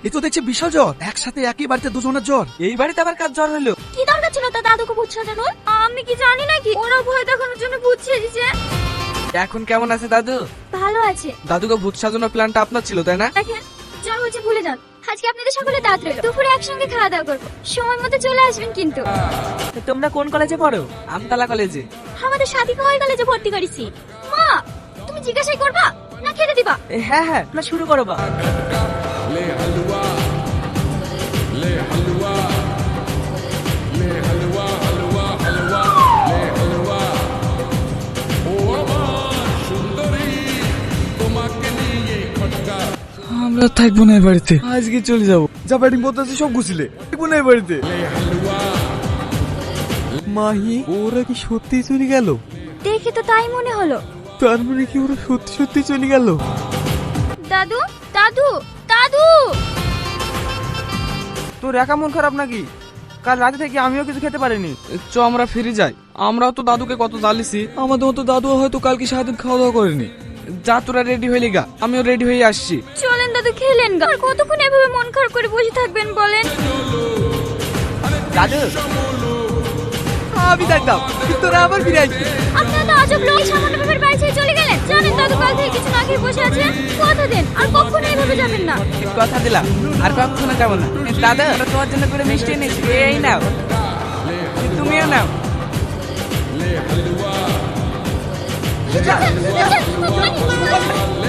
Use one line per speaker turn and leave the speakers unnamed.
এ তো দেখছি বিশাল জ্বর, একসাথে একই বাড়িতে দুজনের জ্বর।
এই বাড়িতে আবার কার জ্বর হলো?
কি দরকার ছিল তা দাদুকে ভূত সাজানোর? আমি কি জানি নাকি ওরা ভয় দেখানোর জন্য ভূত সেজেছে।
এখন কেমন আছে দাদু?
ভালো আছে।
দাদুকে ভূত সাজানোর প্ল্যানটা আপনার ছিল তাই না?
দেখেন জ্বর হচ্ছে ভুলে যান। আজকে আপনাদের সকলে দাঁত রইল, দুপুরে একসঙ্গে খাওয়া দাওয়া করবো, সময় মতো চলে আসবেন কিন্তু।
তোমরা কোন কলেজে পড়ো? আমতলা কলেজে।
আমাদের সাথী খাওয়াই কলেজে ভর্তি করেছি। মা তুমি জিজ্ঞাসাই করবা না খেতে দিবা?
হ্যাঁ হ্যাঁ, তোমরা শুরু করো বা।
ले हलवा ले हलवा ले हलवा हलवा हलवा ले हलवा ও আমার সুন্দরী তোমাকে নিয়ে খটকা।
আমরা থাকবো না এই বাড়িতে, আজকে চলে যাবো। যা ব্যাটিং করতে আছে সব গুছিলে, থাকবো না এই বাড়িতে। মাহি, ওরা কি সত্যি চলে গেল?
দেখে তো তাই মনে হলো।
তার মানে কি ওরা সত্যি সত্যি চলে গেল?
দাদু দাদু দাদু,
তোর একা মন খারাপ নাকি? কাল রাতে থেকে আমিও কিছু খেতে পারিনি। চ আমরা ফিরে যাই, আমরাও তো দাদুকে কত জ্বালিছি।
আমাদের মতো দাদু হয়তো কালকে সারাদিন খাওয়া দাওয়া করেনি।
যা তোরা রেডি হইলি গা, আমিও রেডি হয়ে আসছি।
চলেন দাদু খেলেন গা। আর কতক্ষণ এভাবে মন খারাপ করে বসে থাকবেন বলেন?
দাদু আমি থাকতাম, তোরা আবার ফিরে আসবি।
আপনারা তো আজব লোক, সামান্য ব্যাপার বাড়ি ছেড়ে চলে গেলেন। জানেন দাদু কাল থেকে কিছু না খেয়ে বসে আছে। কথা দেন আর কখনো এইভাবে যাবেন না।
কথা দিলাম, আর কখনো যাবো না। দাদা তোমার জন্য করে মিষ্টি এনেছি, এই নাও, তুমিও নাও।
চল, চল, চল, চল।